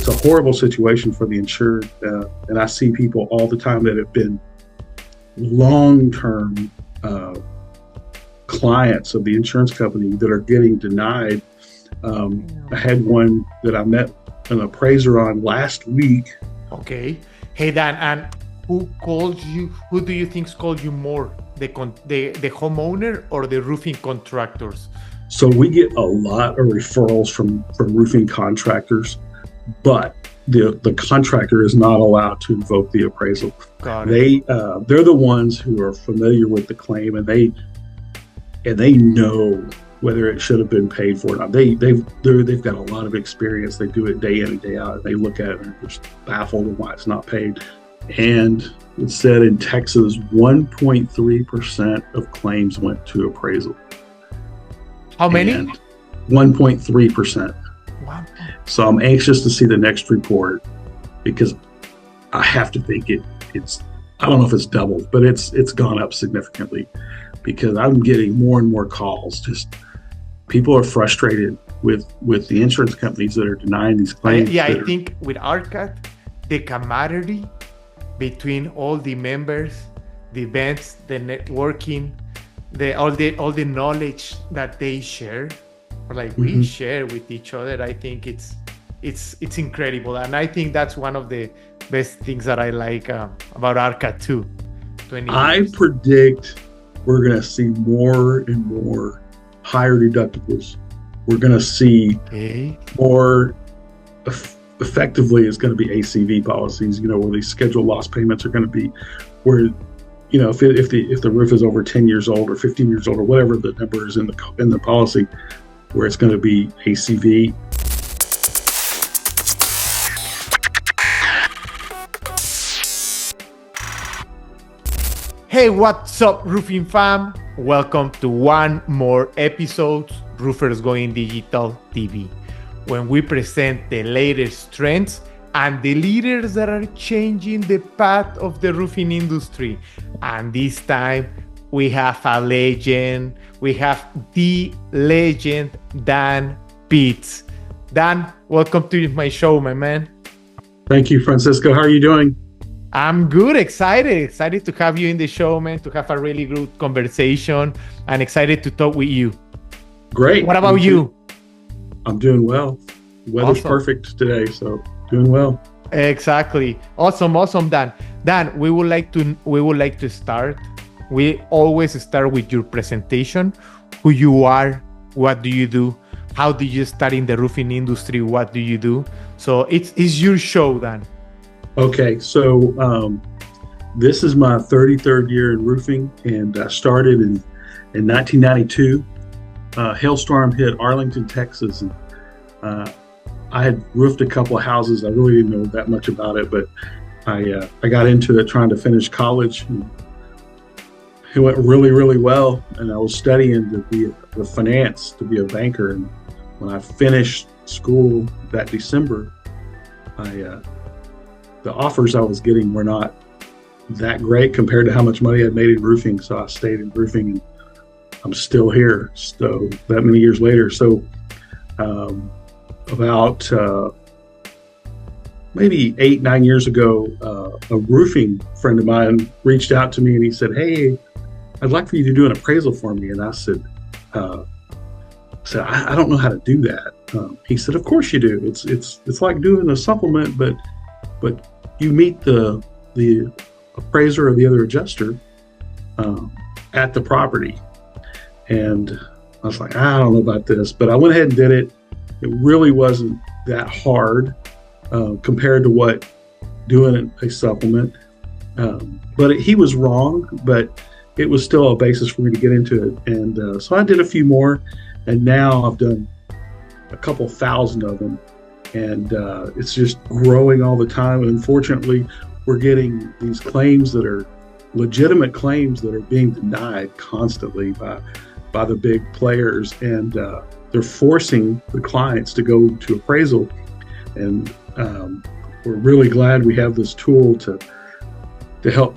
it's a horrible situation for the insured. And I see people all the time that have been long-term clients of the insurance company that are getting denied. I had one that I met an appraiser on last week. Okay. Hey, Dan, and who called you? Who do you think's called you more? The homeowner or the roofing contractors? So we get a lot of referrals from roofing contractors, but the contractor is not allowed to invoke the appraisal. They're the ones who are familiar with the claim, and they know whether it should have been paid for or not. They've got a lot of experience. They do it day in and day out. And they look at it and they're just baffled at why it's not paid. And it said in Texas, 1.3% of claims went to appraisal. How many? 1.3%. Wow. So I'm anxious to see the next report, because I have to think it's I don't know if it's doubled, but it's gone up significantly, because I'm getting more and more calls. Just people are frustrated with the insurance companies that are denying these claims. I think with RCAT, the camaraderie between all the members, the events, the networking, all the knowledge that they share, or like we share with each other, I think it's incredible. And I think that's one of the best things that I like about RCAT too. I predict we're going to see more and more higher deductibles. We're going to see more effectively, it's going to be ACV policies, where these scheduled loss payments are going to be where, if the roof is over 10 years old or 15 years old or whatever the number is in the policy, where it's going to be ACV. Hey, what's up, roofing fam? Welcome to one more episode, Roofers Going Digital TV, when we present the latest trends and the leaders that are changing the path of the roofing industry. And this time, we have a legend. We have the legend, Dan Pitts. Dan, welcome to my show, my man. Thank you, Francisco. How are you doing? I'm good, excited to have you in the show, man, to have a really good conversation, and excited to talk with you. Great. What about you? I'm doing well. Weather's perfect today, so doing well. Exactly. Awesome, Dan. Dan, we would like to start. We always start with your presentation, who you are, what do you do, how did you start in the roofing industry, what do you do? So it's your show, Dan. Okay, so this is my 33rd year in roofing, and I started in 1992. Hailstorm hit Arlington, Texas, and I had roofed a couple of houses. I really didn't know that much about it, but I got into it trying to finish college. And it went really, really well, and I was studying to be with finance, to be a banker. And when I finished school that December, the offers I was getting were not that great compared to how much money I'd made in roofing. So I stayed in roofing, and I'm still here. So that many years later. So about maybe 8-9 years ago, a roofing friend of mine reached out to me, and he said, "Hey, I'd like for you to do an appraisal for me." And I said, I don't know how to do that. He said, "Of course you do. It's like doing a supplement, but you meet the appraiser or the other adjuster at the property." And I was like, I don't know about this, but I went ahead and did it. It really wasn't that hard compared to what doing a supplement. But he was wrong, but it was still a basis for me to get into it. And so I did a few more, and now I've done a couple thousand of them. And it's just growing all the time. And unfortunately, we're getting these claims that are legitimate claims that are being denied constantly by the big players. And they're forcing the clients to go to appraisal. And we're really glad we have this tool to help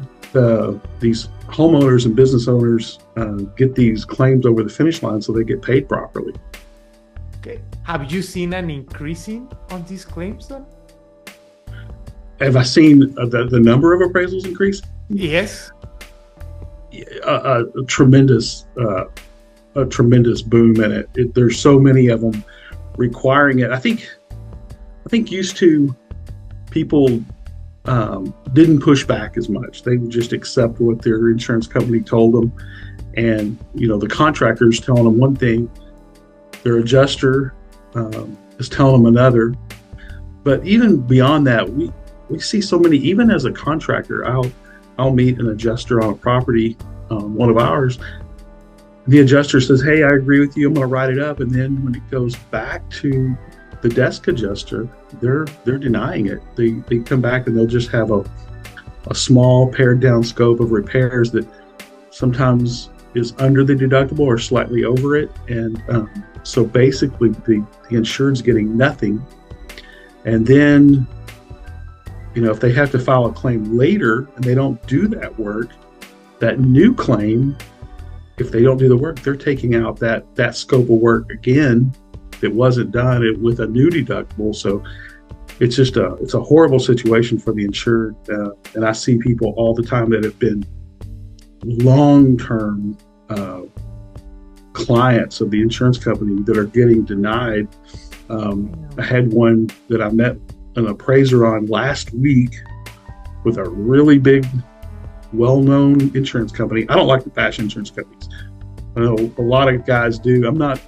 these homeowners and business owners get these claims over the finish line so they get paid properly. Okay. Have you seen an increasing on these claims then? have I seen the number of appraisals increase? Yes. A tremendous boom in it. There's so many of them requiring it. I think used to people didn't push back as much. They would just accept what their insurance company told them, and the contractor's telling them one thing, their adjuster is telling them another. But even beyond that, we see so many. Even as a contractor, I'll meet an adjuster on a property, one of ours. The adjuster says, "Hey, I agree with you. I'm going to write it up." And then when it goes back to the desk adjuster, they're denying it. They come back and they'll just have a small pared down scope of repairs that sometimes is under the deductible or slightly over it. And so basically the insured's getting nothing. And then, if they have to file a claim later and they don't do that work, that new claim, if they don't do the work, they're taking out that scope of work again that wasn't done with a new deductible. So it's just it's a horrible situation for the insured. And I see people all the time that have been long-term clients of the insurance company that are getting denied. I had one that I met an appraiser on last week with a really big, well-known insurance company. I don't like to bash insurance companies. I know a lot of guys do. I'm not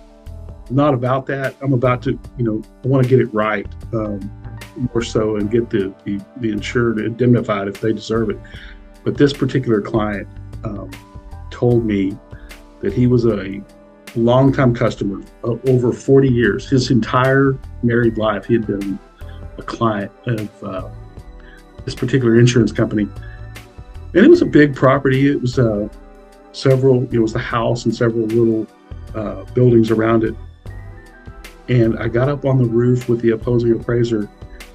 about that. I'm about to, I want to get it right, more so, and get the insured indemnified if they deserve it. But this particular client told me that he was a longtime customer, over 40 years. His entire married life, he had been a client of this particular insurance company. And it was a big property. It was it was the house and several little buildings around it. And I got up on the roof with the opposing appraiser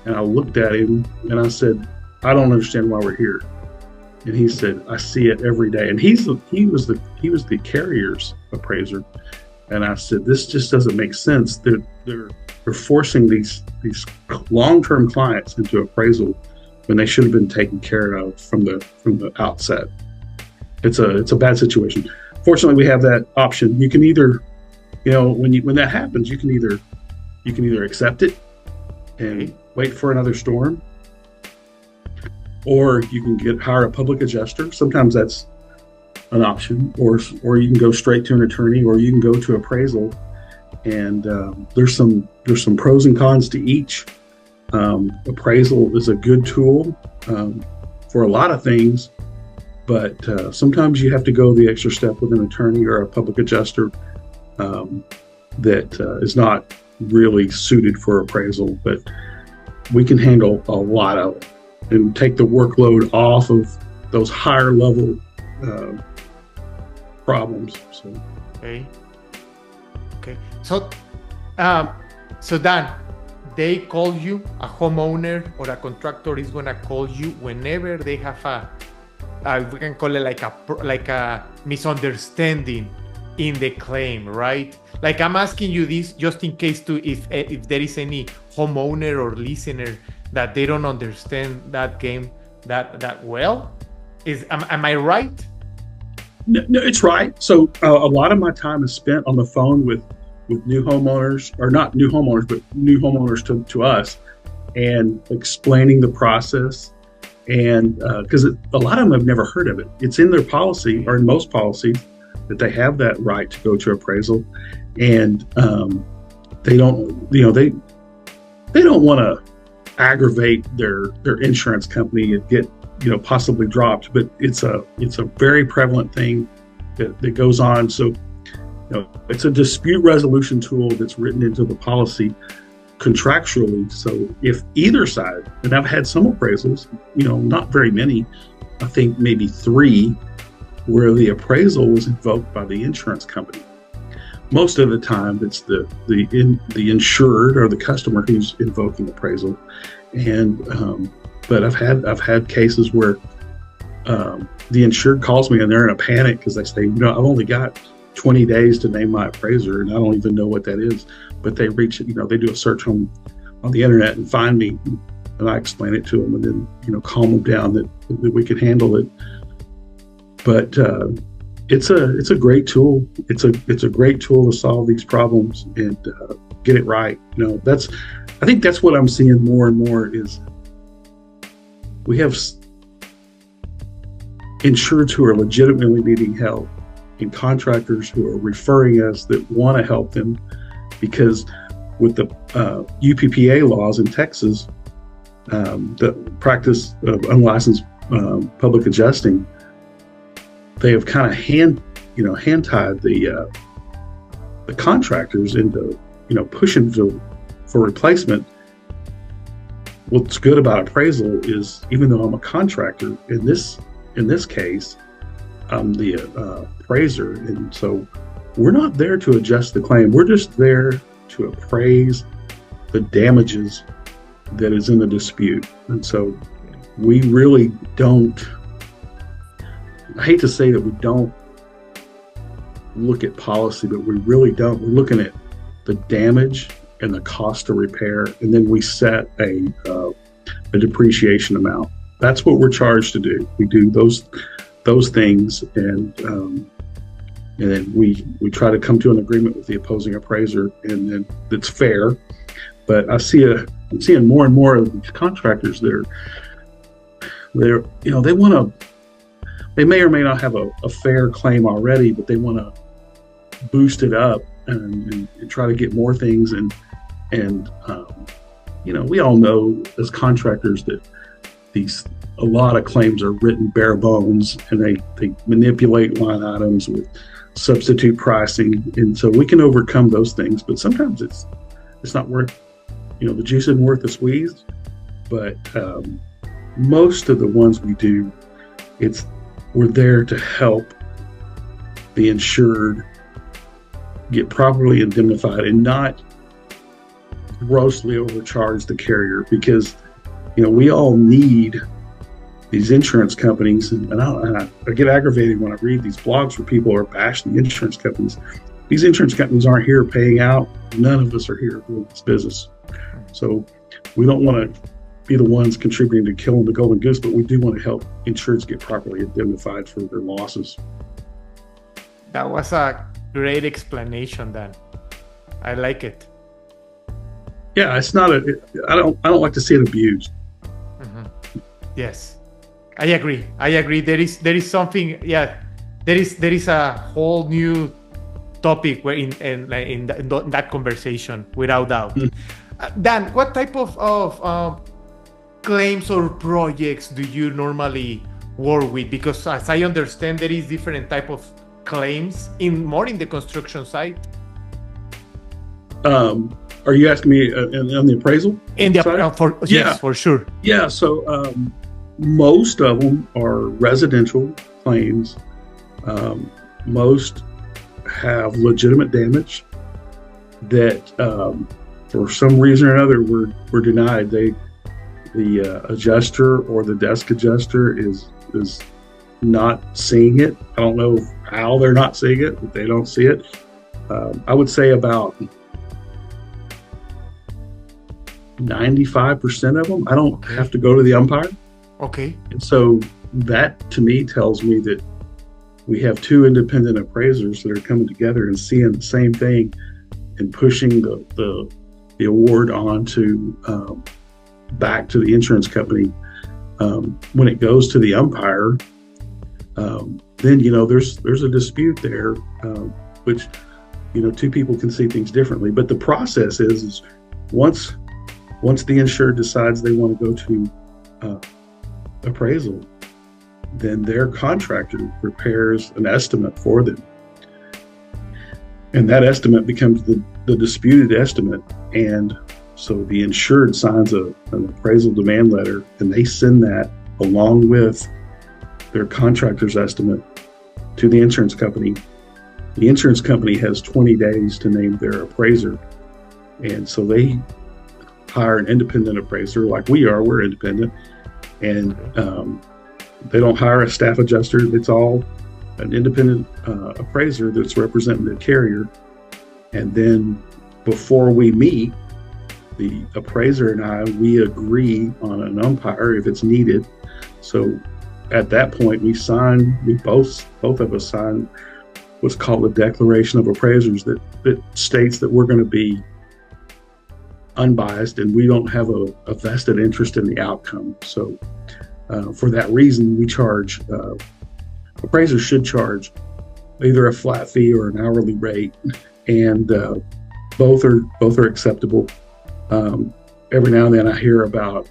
and I looked at him and I said, "I don't understand why we're here." And he said, "I see it every day." And he was the carrier's appraiser. And I said, "This just doesn't make sense. They're forcing these long-term clients into appraisal when they should have been taken care of from the outset." It's a bad situation. Fortunately, we have that option. You can either, when that happens, you can either accept it and wait for another storm, or you can hire a public adjuster. Sometimes that's an option, or you can go straight to an attorney, or you can go to appraisal. And there's some pros and cons to each. Appraisal is a good tool for a lot of things, but sometimes you have to go the extra step with an attorney or a public adjuster that is not really suited for appraisal. But we can handle a lot of it and take the workload off of those higher level problems. So. Okay. So Dan, they call you, a homeowner or a contractor is gonna call you whenever they have we can call it like a misunderstanding in the claim, right? Like, I'm asking you this just in case if there is any homeowner or listener that they don't understand that game that well. Am I right? No, it's right. So a lot of my time is spent on the phone with new homeowners, or not new homeowners, but new homeowners to us, and explaining the process. And because a lot of them have never heard of it. It's in their policy, or in most policies, that they have that right to go to appraisal, and they don't, they don't want to aggravate their insurance company and get possibly dropped. But it's a very prevalent thing that goes on. So it's a dispute resolution tool that's written into the policy contractually. So if either side, and I've had some appraisals, not very many, I think maybe 3, where the appraisal was invoked by the insurance company. Most of the time, it's the insured or the customer who's invoking appraisal. And but I've had cases where the insured calls me and they're in a panic because they say, I've only got 20 days to name my appraiser, and I don't even know what that is. But they reach, they do a search on the internet and find me. and I explain it to them, and then calm them down that we can handle it. But it's a great tool. It's a great tool to solve these problems and get it right. I think that's what I'm seeing more and more is we have insureds who are legitimately needing help and contractors who are referring us that want to help them, because with the UPPA laws in Texas, the practice of unlicensed public adjusting, they have kind of hand tied the contractors into pushing for replacement. What's good about appraisal is, even though I'm a contractor, in this case, I'm the appraiser, and so we're not there to adjust the claim. We're just there to appraise the damages that is in the dispute. And so we really don't, I hate to say that we don't look at policy, but we really don't. We're looking at the damage and the cost to repair, and then we set a depreciation amount. That's what we're charged to do. We do those things, and then we try to come to an agreement with the opposing appraiser, and then it's fair. But I'm seeing more and more of these contractors that they may or may not have a fair claim already, but they want to boost it up and try to get more things. And we all know as contractors that a lot of claims are written bare bones, and they manipulate line items with substitute pricing, and so we can overcome those things. But sometimes it's not worth, the juice isn't worth the squeeze. But most of the ones we do, we're there to help the insured get properly indemnified and not grossly overcharge the carrier, because we all need these insurance companies, and I get aggravated when I read these blogs where people are bashing the insurance companies. These insurance companies aren't here paying out. None of us are here doing this business. So we don't want to be the ones contributing to killing the golden goose, but we do want to help insureds get properly indemnified for their losses. That was a great explanation, Dan. I like it. Yeah, it's not I don't like to see it abused. Mm-hmm. Yes, I agree. There is something. Yeah, there is a whole new topic where in that conversation, without doubt. Mm-hmm. Dan, what type of claims or projects do you normally work with? Because as I understand, there is different type of claims more in the construction site. Are you asking me on the appraisal? Yes, for sure. Yeah, so most of them are residential claims. Most have legitimate damage that for some reason or another were denied. The adjuster or the desk adjuster is not seeing it. I don't know how they're not seeing it, but they don't see it. I would say about 95% of them, I don't have to go to the umpire. Okay. And so that to me tells me that we have two independent appraisers that are coming together and seeing the same thing and pushing the award on to back to the insurance company. When it goes to the umpire, then there's a dispute there, which two people can see things differently. But the process is once the insured decides they want to go to appraisal, then their contractor prepares an estimate for them. And that estimate becomes the disputed estimate. And so the insured signs an appraisal demand letter, and they send that along with their contractor's estimate to the insurance company. The insurance company has 20 days to name their appraiser. And so they hire an independent appraiser like we are. We're independent. And they don't hire a staff adjuster. It's all an independent appraiser that's representing the carrier. And then before we meet, the appraiser and I, we agree on an umpire if it's needed. So at that point, we both of us sign what's called a declaration of appraisers that states that we're going to be unbiased and we don't have a vested interest in the outcome. So for that reason, we charge, appraisers should charge either a flat fee or an hourly rate, and both are acceptable. Every now and then I hear about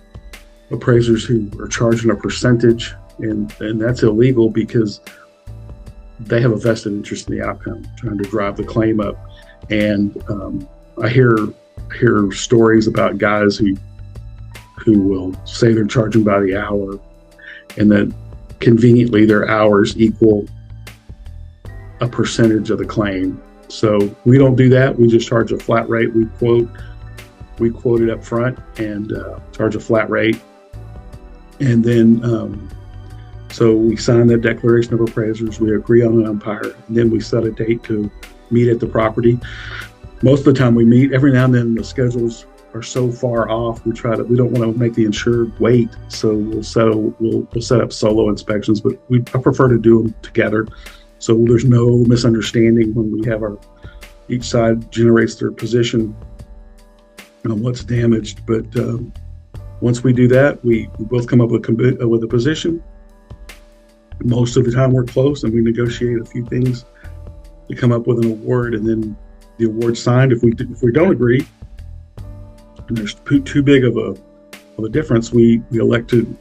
appraisers who are charging a percentage, and that's illegal because they have a vested interest in the outcome, trying to drive the claim up. And I hear stories about guys who will say they're charging by the hour, and that conveniently their hours equal a percentage of the claim. So we don't do that. We just charge a flat rate. We quote it up front and charge a flat rate. And then, so we sign that declaration of appraisers, we agree on an umpire, and then we set a date to meet at the property. Most of the time we meet. Every now and then the schedules are so far off, we don't want to make the insured wait. So we'll set up solo inspections, but I prefer to do them together. So there's no misunderstanding when we have each side generates their position on what's damaged. But once we do that, we both come up with a position. Most of the time we're close and we negotiate a few things to come up with an award, and then the award's signed. If we don't agree and there's too big of a difference, we elect to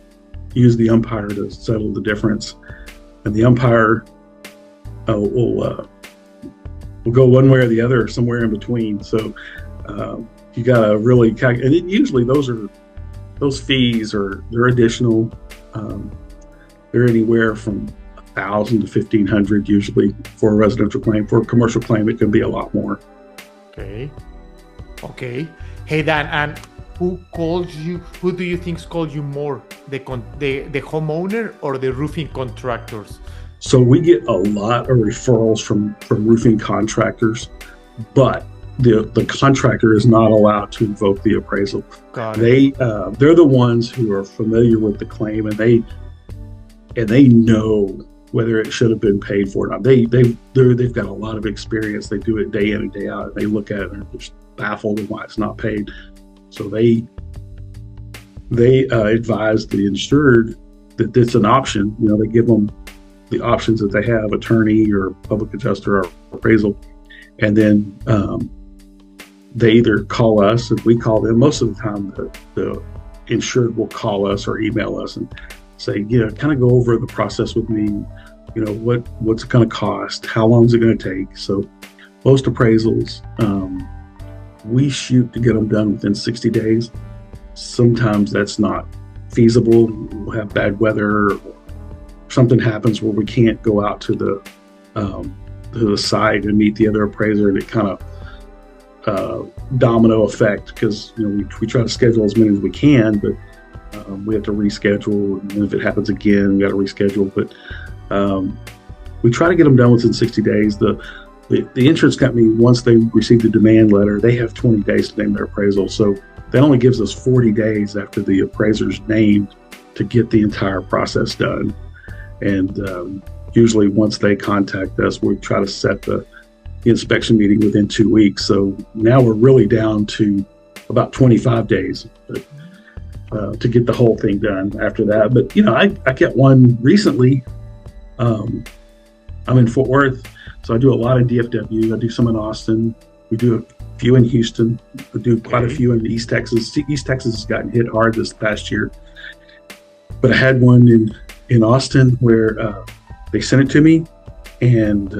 use the umpire to settle the difference. And the umpire will go one way or the other, or somewhere in between. So you gotta really calculate. And usually those fees they're additional. They're anywhere from $1,000 to $1,500 usually for a residential claim. For a commercial claim, it can be a lot more. Okay. Hey Dan, and who do you think calls you more, the homeowner or the roofing contractors? So we get a lot of referrals from roofing contractors, but the contractor is not allowed to invoke the appraisal. They're the ones who are familiar with the claim, and they know whether it should have been paid for or not. They've got a lot of experience. They do it day in and day out, and they look at it and they're just baffled at why it's not paid. So they advise the insured that it's an option. They give them the options that they have: attorney or public adjuster or appraisal. And then they either call us, and we call them. Most of the time the insured will call us or email us and say, kind of go over the process with me. What's it going to cost? How long is it going to take? So most appraisals, we shoot to get them done within 60 days. Sometimes that's not feasible. We'll have bad weather, or something happens where we can't go out to the site and meet the other appraiser, and it kind of domino effect, because we try to schedule as many as we can, but we have to reschedule, and if it happens again, we got to reschedule. But we try to get them done within 60 days. The insurance company, once they receive the demand letter, they have 20 days to name their appraisal. So that only gives us 40 days after the appraiser's named to get the entire process done. And usually once they contact us, we try to set the inspection meeting within 2 weeks. So now we're really down to about 25 days to get the whole thing done after that. But, I get one recently. I'm in Fort Worth, so I do a lot of DFW. I do some in Austin. We do a few in Houston. We do quite a few in East Texas. East Texas has gotten hit hard this past year. But I had one in Austin where they sent it to me, and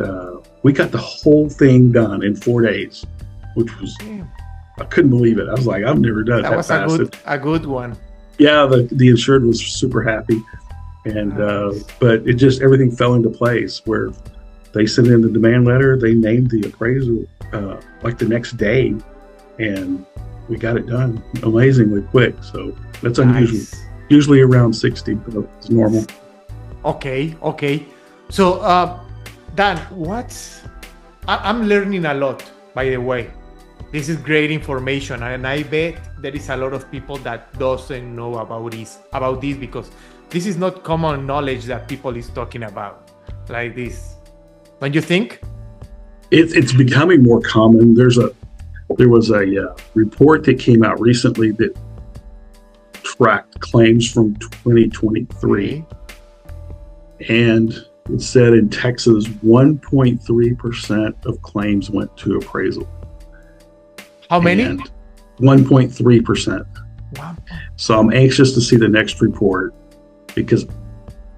we got the whole thing done in 4 days, which was, I couldn't believe it. I was like, I've never done that fast. That was a good one. Yeah, the insured was super happy. And but it just, everything fell into place where they sent in the demand letter, they named the appraiser like the next day, and we got it done amazingly quick. So that's unusual. Nice. Usually around 60, but it's normal. Okay. So Dan, I'm learning a lot, by the way. This is great information, and I bet there is a lot of people that doesn't know about this because this is not common knowledge that people is talking about like this. Don't you think? It's becoming more common. There was a report that came out recently that tracked claims from 2023, and it said in Texas 1.3% of claims went to appraisal. How many? 1.3%. Wow. So I'm anxious to see the next report because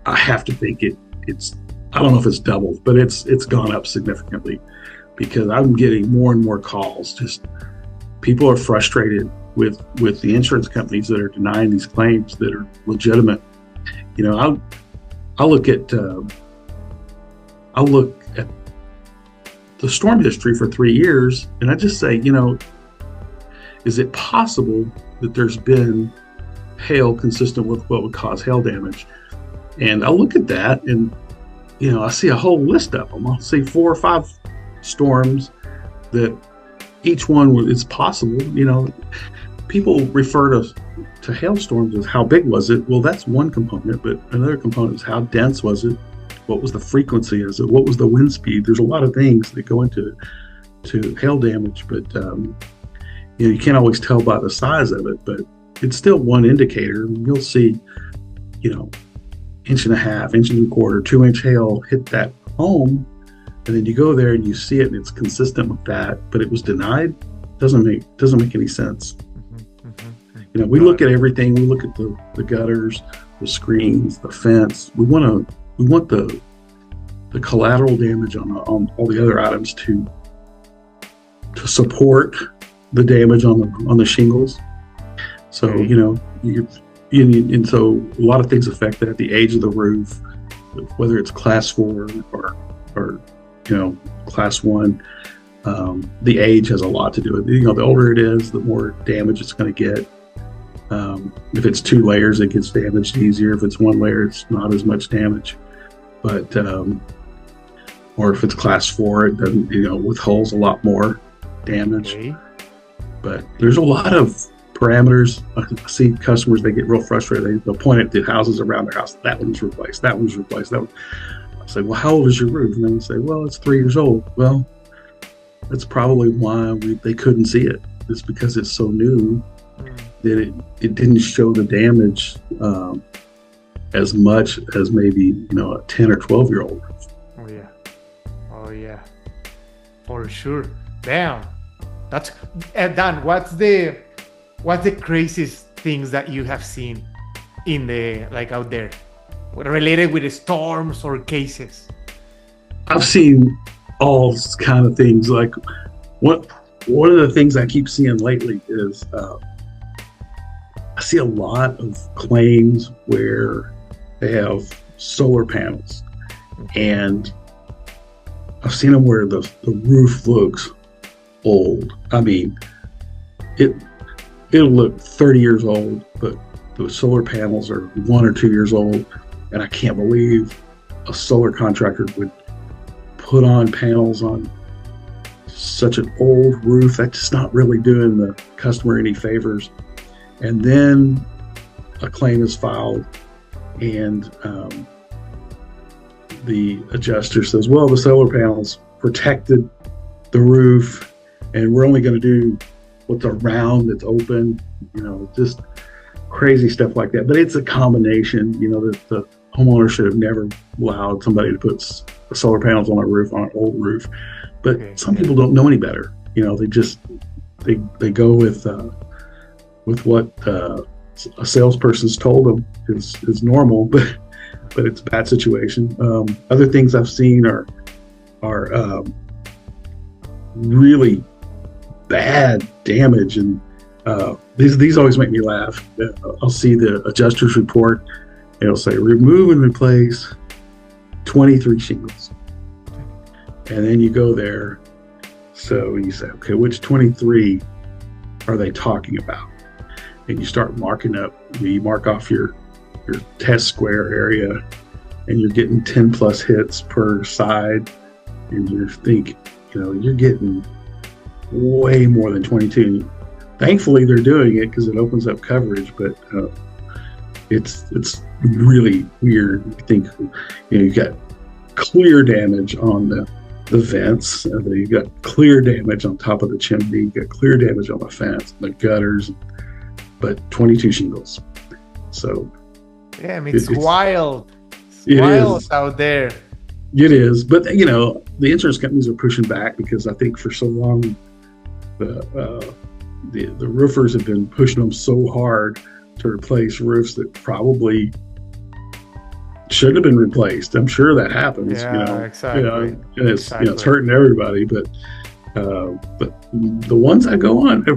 I have to think it's I don't know if it's doubled, but it's gone up significantly because I'm getting more and more calls. Just people are frustrated with the insurance companies that are denying these claims that are legitimate. You know, I'll look at the storm history for 3 years, and I just say, you know, is it possible that there's been hail consistent with what would cause hail damage? And I look at that, and you know, I see a whole list of them. I'll see 4 or 5 storms that each one is possible. You know, people refer to hailstorms as how big was it? Well, that's one component, but another component is how dense was it? What was the frequency? What was the wind speed? There's a lot of things that go into hail damage, but you know, you can't always tell by the size of it, but it's still one indicator. You'll see, you know, 1.5 inches, 1.25 inches, 2-inch hail hit that home, and then you go there and you see it and it's consistent with that, but it was denied. Doesn't make any sense. You know, we look at everything. We look at the gutters, the screens, the fence. We want the collateral damage on all the other items to support the damage on the shingles. So you know, and so a lot of things affect that. The age of the roof, whether it's class 4 or you know, class 1. The age has a lot to do with it. You know, the older it is, the more damage it's going to get. If it's 2 layers, it gets damaged easier. If it's 1 layer, it's not as much damage. But or if it's class 4, it doesn't, you know, withholds a lot more damage. Okay. But there's a lot of parameters. I see customers, they get real frustrated. They'll point at the houses around their house. That one's replaced. That one's replaced. That one. I say, well, how old is your roof? And they say, well, it's 3 years old. Well, that's probably why they couldn't see it. It's because it's so new that it didn't show the damage as much as maybe, you know, a 10 or 12-year-old roof. Oh yeah, for sure. Damn, that's Dan. What's the craziest things that you have seen in the out there related with the storms or cases? I've seen all kind of things. Like one of the things I keep seeing lately is I see a lot of claims where they have solar panels, and I've seen them where the roof looks old. I mean, it'll look 30 years old, but the solar panels are 1 or 2 years old, and I can't believe a solar contractor would put on panels on such an old roof. That's just not really doing the customer any favors. And then a claim is filed, and the adjuster says, well, the solar panels protected the roof, and we're only going to do what's around that's open, you know, just crazy stuff like that. But it's a combination, you know, that the homeowner should have never allowed somebody to put solar panels on a roof, on an old roof. But some people don't know any better. You know, they go with what a salesperson's told them is normal, but it's a bad situation. Other things I've seen are really bad damage, and these always make me laugh. I'll see the adjuster's report. It'll say remove and replace 23 shingles, and then you go there. So you say, okay, which 23 are they talking about? And you start marking up. You mark off your test square area, and you're getting 10 plus hits per side, and you think, you know, you're getting way more than 22. thankfully they're doing it because it opens up coverage, but it's really weird. I think you've got clear damage on the vents, and then you've got clear damage on top of the chimney, you've got clear damage on the fence, the gutters, but 22 shingles. So yeah, I mean, it's wild. It wild is out there. It is, but the insurance companies are pushing back because I think for so long the roofers have been pushing them so hard to replace roofs that probably should have been replaced. I'm sure that happens. Yeah, exactly. And it's it's hurting everybody. But the ones I go on, it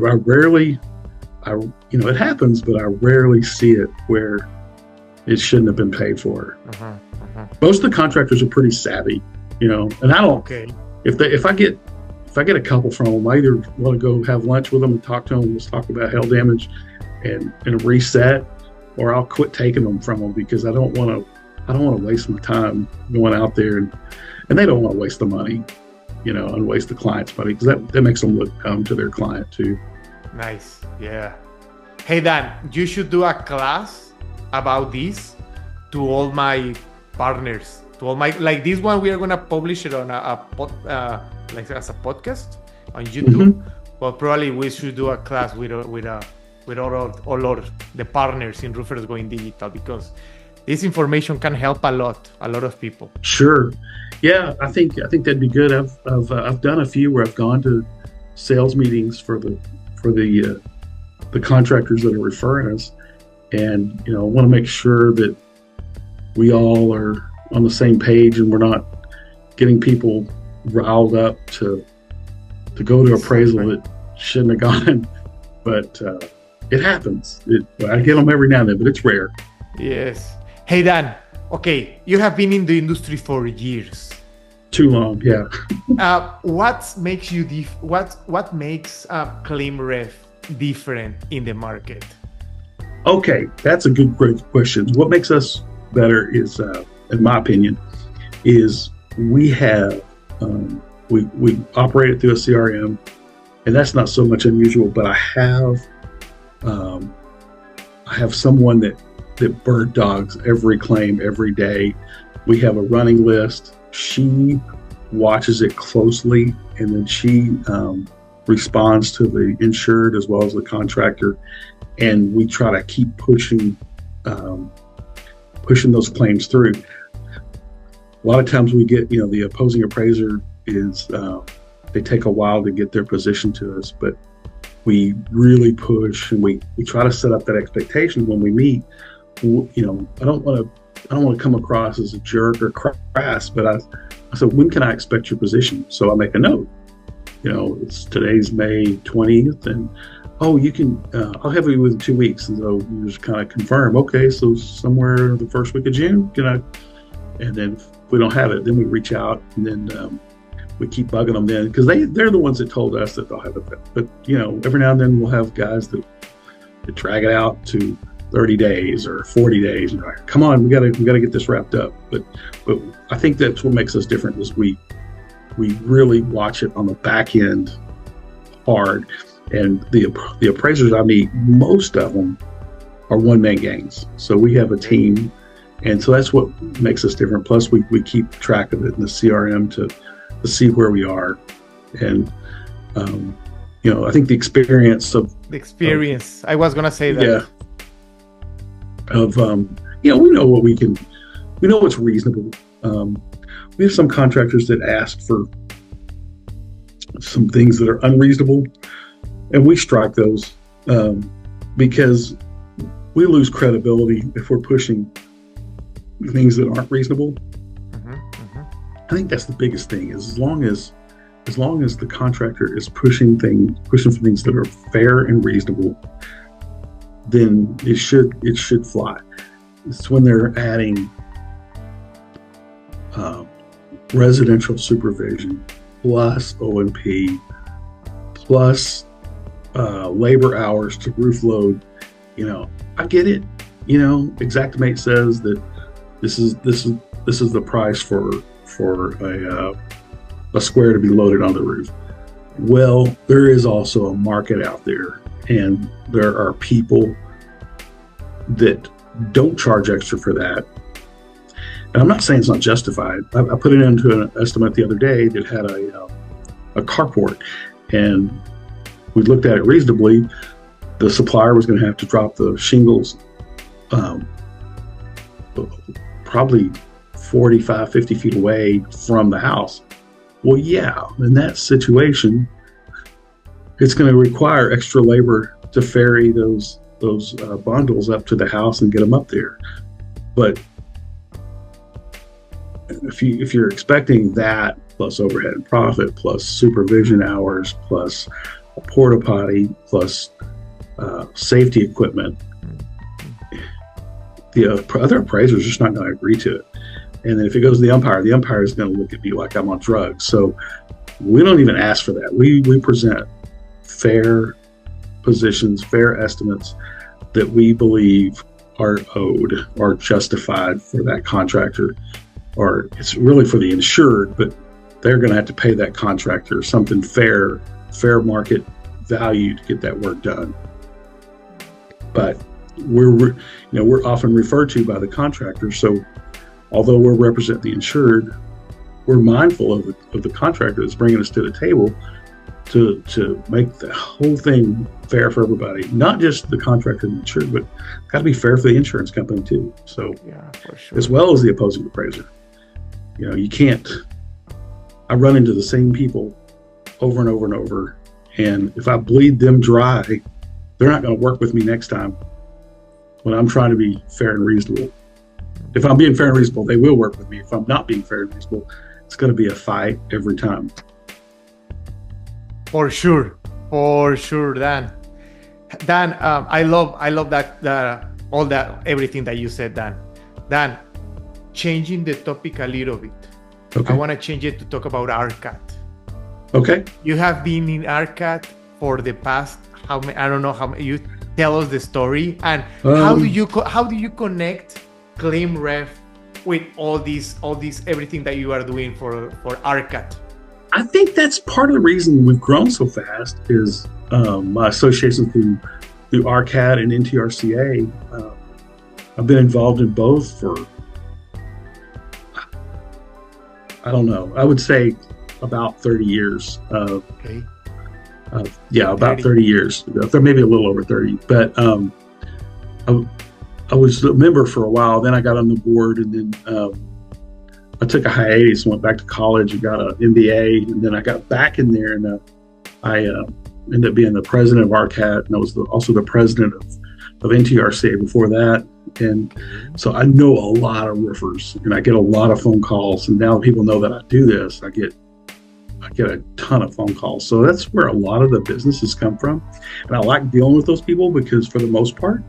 happens, but I rarely see it where it shouldn't have been paid for. Most of the contractors are pretty savvy, and I don't. Okay. If I get a couple from them, I either want to go have lunch with them and talk to them. Let's talk about hail damage and reset, or I'll quit taking them from them because I don't want to waste my time going out there and they don't want to waste the money, and waste the client's money because that makes them look dumb to their client too. Nice. Yeah. Hey Dan, you should do a class about this to all my partners, to all my, like this one, we are gonna publish it on like as a podcast on YouTube. But probably we should do a class with all the partners in Roofers Going Digital, because this information can help a lot of people. Sure. Yeah, I think that'd be good. I've done a few where I've gone to sales meetings for the contractors that are referring us, and I want to make sure that we all are on the same page and we're not getting people riled up to go to appraisal that shouldn't have gone. But it happens. I get them every now and then, but it's rare. Yes. Hey Dan, okay, you have been in the industry for years. Too long, yeah. What makes ClaimRef different in the market? Okay, that's a great question. What makes us better is, in my opinion, is we have we operate it through a CRM, and that's not so much unusual. But I have someone that bird dogs every claim every day. We have a running list. She watches it closely, and then she responds to the insured as well as the contractor, and we try to keep pushing those claims through. A lot of times we get, the opposing appraiser is they take a while to get their position to us, but we really push and we try to set up that expectation when we meet. I don't want to come across as a jerk or crass, but I said, when can I expect your position? So I make a note. It's today's May 20th, and you can. I'll have you within 2 weeks, and so you just kind of confirm. Okay, so somewhere the first week of June, can I? And then if we don't have it, then we reach out, and then we keep bugging them then, because they're the ones that told us that they'll have it. But every now and then we'll have guys that drag it out to 30 days or 40 days. And like, come on, we gotta get this wrapped up. But I think that's what makes us different is we really watch it on the back end hard. And the appraisers I meet, most of them are one-man gangs. So we have a team, and so that's what makes us different. Plus we keep track of it in the CRM to see where we are. And I think the experience. I was gonna say that. Yeah. We know we know what's reasonable. We have some contractors that ask for some things that are unreasonable, and we strike those because we lose credibility if we're pushing things that aren't reasonable. I think that's the biggest thing. Is as long as the contractor is pushing for things that are fair and reasonable, then it should fly. It's when they're adding residential supervision plus O&P plus labor hours to roof load. I get it. Xactimate says that this is the price for a square to be loaded on the roof. Well, there is also a market out there, And there are people that don't charge extra for that. And I'm not saying it's not justified. I put it into an estimate the other day that had a carport, and we looked at it reasonably. The supplier was going to have to drop the shingles probably 45, 50 feet away from the house. Well, yeah, in that situation, it's going to require extra labor to ferry those bundles up to the house and get them up there. But if you're expecting that plus overhead and profit plus supervision hours plus a porta potty plus safety equipment, the other appraisers are just not going to agree to it. And then if it goes to the umpire is going to look at me like I'm on drugs. So we don't even ask for that. We present fair positions, fair estimates that we believe are owed or justified for that contractor, or it's really for the insured, but they're going to have to pay that contractor something fair market value to get that work done. But we're often referred to by the contractor. So although we're represent the insured, we're mindful of the contractor that's bringing us to the table to make the whole thing fair for everybody, not just the contractor and the insured, but got to be fair for the insurance company too. So yeah, for sure. As well as the opposing appraiser. You can't. I run into the same people over and over and over, and if I bleed them dry, they're not going to work with me next time when I'm trying to be fair and reasonable. If I'm being fair and reasonable, they will work with me. If I'm not being fair and reasonable, it's going to be a fight every time. For sure, Dan. Dan, I love that all that everything that you said, Dan. Dan, changing the topic a little bit. Okay. I want to change it to talk about RCAT. Okay. You have been in RCAT for the past I don't know how many. You tell us the story, and how do you connect claim ref with all these everything that you are doing for RCAT? I think that's part of the reason we've grown so fast is my association through RCAT and NTRCA. I've been involved in both for, I don't know, I would say about 30 years. Okay. About 30 years. Maybe a little over 30. But I was a member for a while. Then I got on the board, and then I took a hiatus, went back to college and got an MBA, and then I got back in there, and I ended up being the president of RCAT, and I was also the president of NTRCA before that. And so I know a lot of roofers, and I get a lot of phone calls. And now that people know that I do this, I get a ton of phone calls. So that's where a lot of the businesses come from. And I like dealing with those people because for the most part,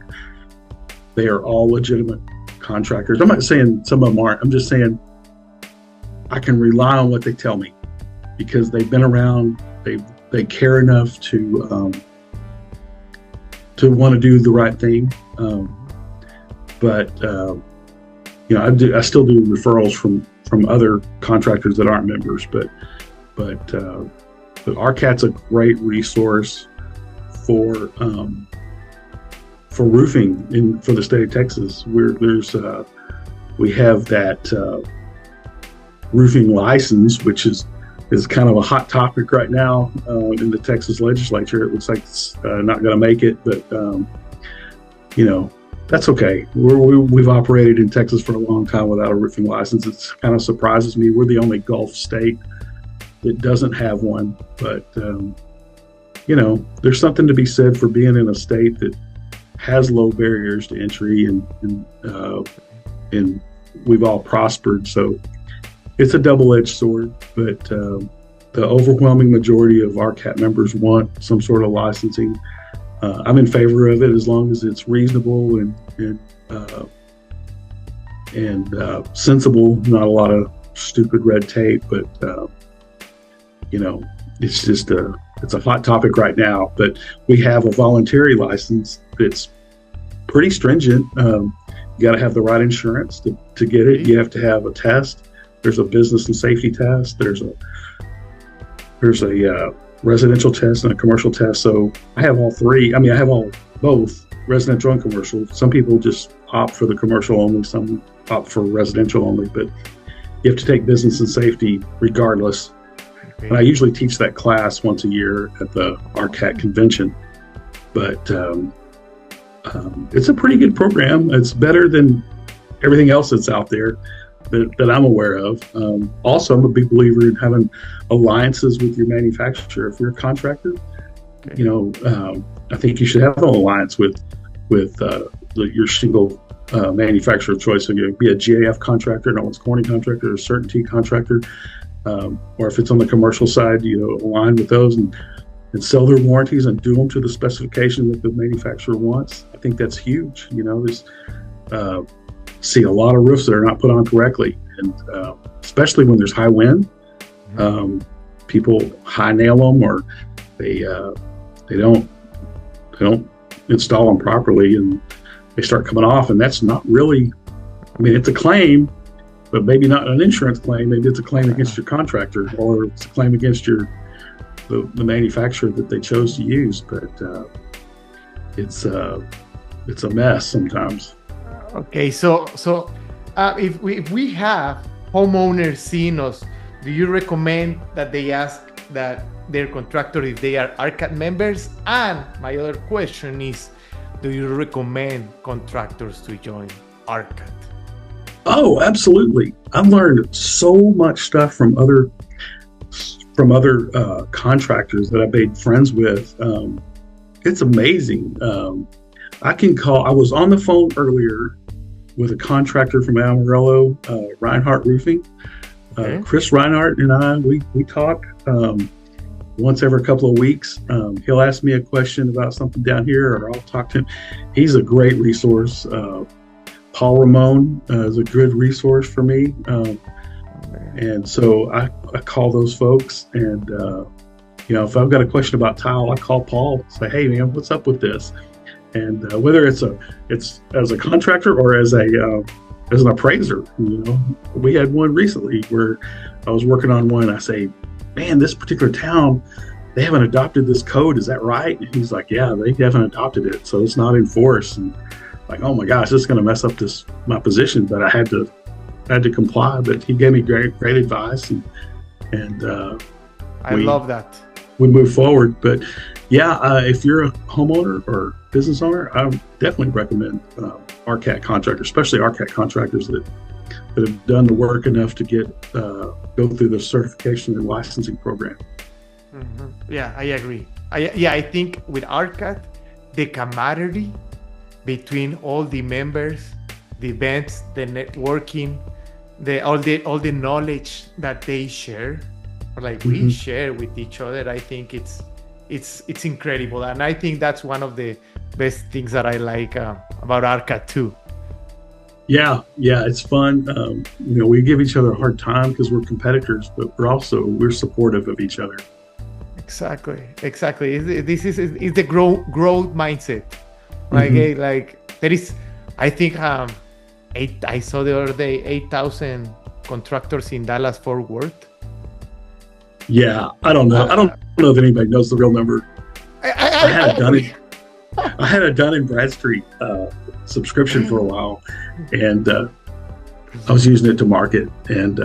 they are all legitimate contractors. I'm not saying some of them aren't. I'm just saying I can rely on what they tell me because they've been around. They care enough to want to do the right thing. I still do referrals from other contractors that aren't members, but RCAT's a great resource for roofing for the state of Texas. We have that roofing license, which is kind of a hot topic right now in the Texas legislature. It looks like it's not going to make it, but that's okay. We've operated in Texas for a long time without a roofing license. It kind of surprises me. We're the only Gulf state that doesn't have one, but there's something to be said for being in a state that has low barriers to entry, and we've all prospered. So it's a double-edged sword, but the overwhelming majority of RCAT members want some sort of licensing. I'm in favor of it as long as it's reasonable and sensible. Not a lot of stupid red tape, but it's a hot topic right now. But we have a voluntary license that's pretty stringent. You got to have the right insurance to get it. You have to have a test. There's a business and safety test. There's a residential test and a commercial test. So I have all three. I mean, I have both residential and commercial. Some people just opt for the commercial only, some opt for residential only, but you have to take business and safety regardless. Okay. And I usually teach that class once a year at the RCAT convention. But it's a pretty good program. It's better than everything else that's out there that I'm aware of. Also, I'm a big believer in having alliances with your manufacturer. If you're a contractor, okay, I think you should have an alliance with your single manufacturer of choice. So you be a GAF contractor, an Owens Corning contractor, a certainty contractor, or if it's on the commercial side, align with those and sell their warranties and do them to the specification that the manufacturer wants. I think that's huge. There's see a lot of roofs that are not put on correctly, and especially when there's high wind, people high nail them, or they don't install them properly, and they start coming off. And that's not really, I mean, it's a claim, but maybe not an insurance claim. Maybe it's a claim against your contractor, or it's a claim against the manufacturer that they chose to use. But it's a mess sometimes. Okay, so if we have homeowners seeing us, do you recommend that they ask that their contractor if they are RCAT members? And my other question is, do you recommend contractors to join RCAT? Oh, absolutely. I've learned so much stuff from other contractors that I've made friends with. It's amazing. I was on the phone earlier with a contractor from Amarillo, Reinhardt Roofing. Chris Reinhardt and I, we talk once every couple of weeks. He'll ask me a question about something down here, or I'll talk to him. He's a great resource. Paul Ramon is a good resource for me. And so I call those folks, and if I've got a question about tile, I call Paul, say, hey man, what's up with this? And whether it's as a contractor or as an appraiser, we had one recently where I was working on one. And I say, man, this particular town, they haven't adopted this code. Is that right? And he's like, yeah, they haven't adopted it, so it's not enforced. And like, oh my gosh, this is going to mess up my position. But I had to comply. But he gave me great advice, and I love that. We move forward. But yeah, if you're a homeowner or business owner, I definitely recommend RCAT contractors, especially RCAT contractors that have done the work enough to go through the certification and licensing program. Mm-hmm. Yeah, I agree. I think with RCAT, the camaraderie between all the members, the events, the networking, all the knowledge that they share, or like we share with each other, I think it's incredible. And I think that's one of the best things that I like about RCAT too. Yeah, it's fun. We give each other a hard time because we're competitors, but we're supportive of each other. Exactly. This is the growth mindset. Like there is, I think I saw the other day 8,000 contractors in Dallas Fort Worth. Yeah, I don't know. I don't know if anybody knows the real number. I had a Dun & Bradstreet subscription for a while, and I was using it to market, and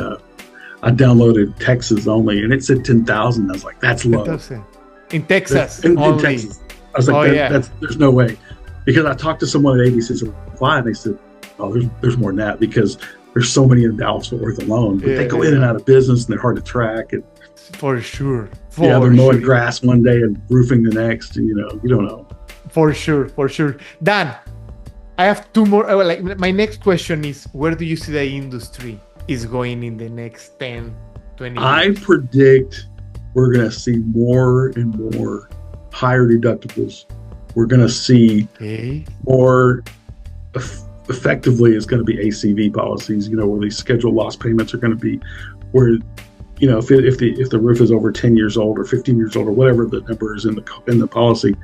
I downloaded Texas only, and it said 10,000. I was like, that's low. In Texas, in Texas. I was like, there's no way. Because I talked to someone at ABC Supply, and they said, oh, there's more than that, because there's so many in Dallas Fort Worth alone. But they go in and out of business, and they're hard to track. And, for sure. They're mowing grass one day and roofing the next, and you don't know. For sure. Dan, I have two more. My next question is, where do you see the industry is going in the next 10, 20 years? I predict we're going to see more and more higher deductibles. We're going to see more effectively, it's going to be ACV policies, where these scheduled loss payments are going to be where, if the roof is over 10 years old or 15 years old or whatever the number is in the policy,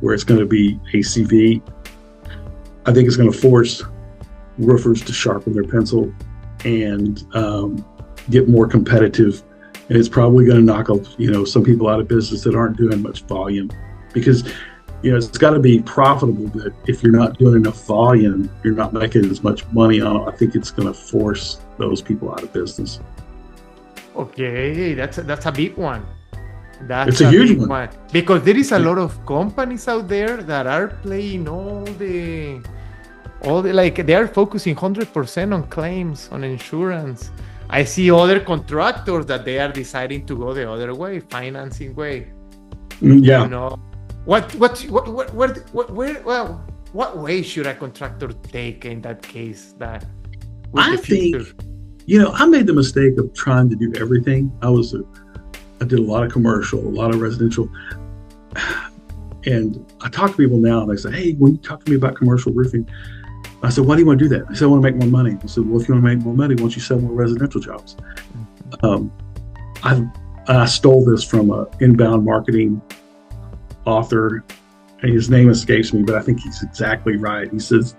where it's going to be ACV. I think it's going to force roofers to sharpen their pencil and get more competitive and it's probably going to knock some people out of business that aren't doing much volume, because it's got to be profitable. But if you're not doing enough volume, you're not making as much money on it. I think it's going to force those people out of business. Okay, that's a big one. It's a huge one, because there is a lot of companies out there that are playing all the like they are focusing 100% on claims, on insurance. I see other contractors that they are deciding to go the other way, financing way. Yeah. What way should a contractor take in that case? I think, I made the mistake of trying to do everything. I did a lot of commercial, a lot of residential. And I talk to people now and they say, hey, when you talk to me about commercial roofing, I said, why do you want to do that? They said, I want to make more money. I said, well, if you want to make more money, why don't you sell more residential jobs? I stole this from an inbound marketing author, and his name escapes me, but I think he's exactly right. He said,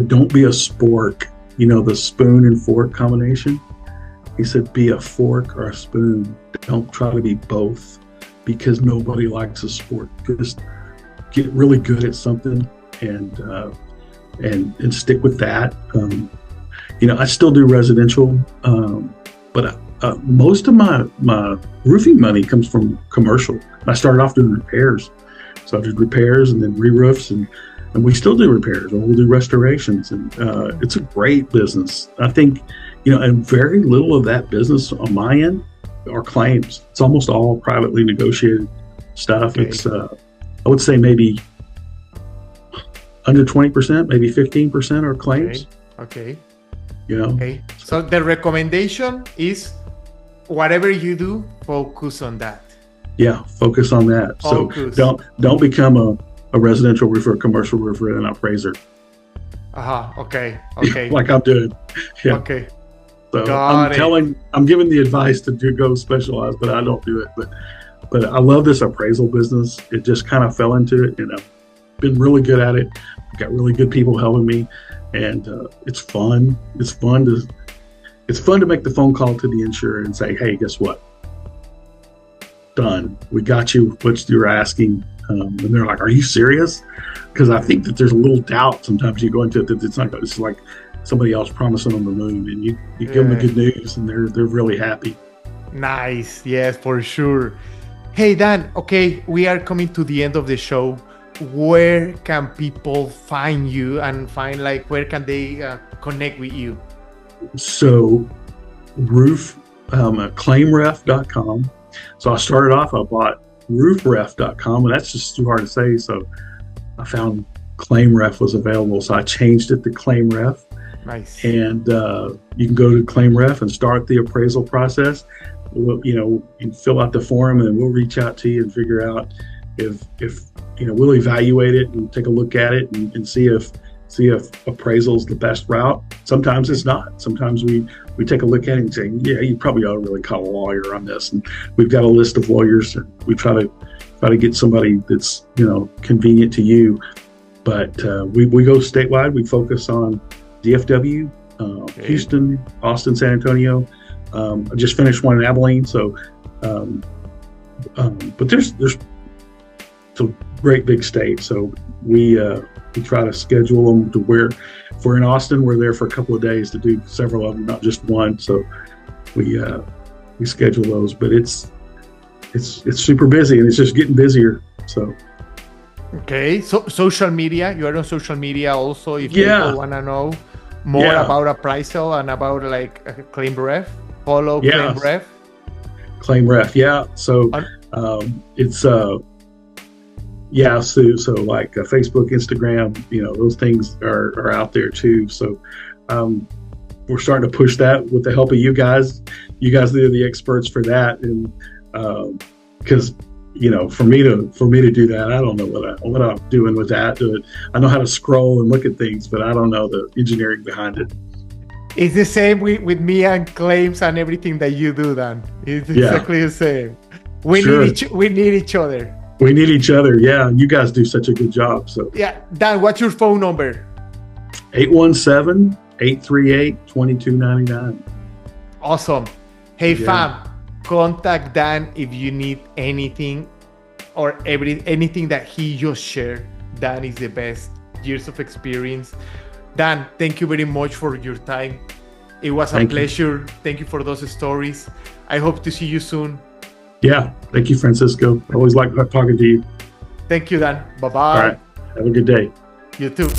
don't be a spork, the spoon and fork combination. He said, be a fork or a spoon. Don't try to be both, because nobody likes a sport. Just get really good at something and stick with that. I still do residential, but most of my roofing money comes from commercial. I started off doing repairs. So I did repairs and then re-roofs, and we still do repairs, or we'll do restorations. And it's a great business. I think, and very little of that business on my end are claims. It's almost all privately negotiated stuff. Okay. It's, I would say maybe under 20%, maybe 15% are claims. Okay. Okay. So the recommendation is whatever you do, focus on that. Yeah, focus on that. Focus. So don't become a residential roofer, a commercial roofer, and an appraiser. Okay. Like I'm doing. Yeah. Okay. So I'm giving the advice to go specialize, but I don't do it. But I love this appraisal business. It just kind of fell into it, and I've been really good at it. I've got really good people helping me, and it's fun. It's fun to make the phone call to the insurer and say, hey, guess what? Done. We got you what you're asking. And they're like, are you serious? Because I think that there's a little doubt sometimes you go into it that it's like somebody else promising on the moon, and you give them the good news and they're really happy. Nice. Yes, for sure. Hey, Dan, okay, we are coming to the end of the show. Where can people find you and where can they connect with you? So claimref.com. So I started off, I bought roofref.com, and that's just too hard to say. So I found ClaimRef was available. So I changed it to ClaimRef. Nice. And you can go to ClaimRef and start the appraisal process. You can fill out the form, and we'll reach out to you and figure out if we'll evaluate it and take a look at it and see if appraisal is the best route. Sometimes it's not. Sometimes we take a look at it and say, yeah, you probably ought to really call a lawyer on this. And we've got a list of lawyers, and we try to get somebody that's convenient to you. But we go statewide. We focus on DFW, Houston, Austin, San Antonio. I just finished one in Abilene. So, but there's it's a great big state. So we try to schedule them to where if we're in Austin, we're there for a couple of days to do several of them, not just one. So we schedule those, but it's super busy, and it's just getting busier. So. Okay. So social media, you are on social media also. If people want to know more about appraisal and about ClaimRef, follow ClaimRef. ClaimRef. Yeah. So it's so like Facebook, Instagram, those things are out there too. So we're starting to push that with the help of you guys. You guys are the experts for that, and because for me to do that, I don't know what I'm doing with that. I know how to scroll and look at things, but I don't know the engineering behind it. It's the same with me and claims and everything that you do, Dan. It's exactly the same. We need each other. We need each other. Yeah, you guys do such a good job. So yeah, Dan, what's your phone number? 817-838-2299. Awesome. Hey, fam, contact Dan if you need anything or anything that he just shared. Dan is the best. Years of experience. Dan, thank you very much for your time. It was a pleasure. Thank you for those stories. I hope to see you soon. Yeah. Thank you, Francisco. I always like talking to you. Thank you, Dan. Bye-bye. All right. Have a good day. You too.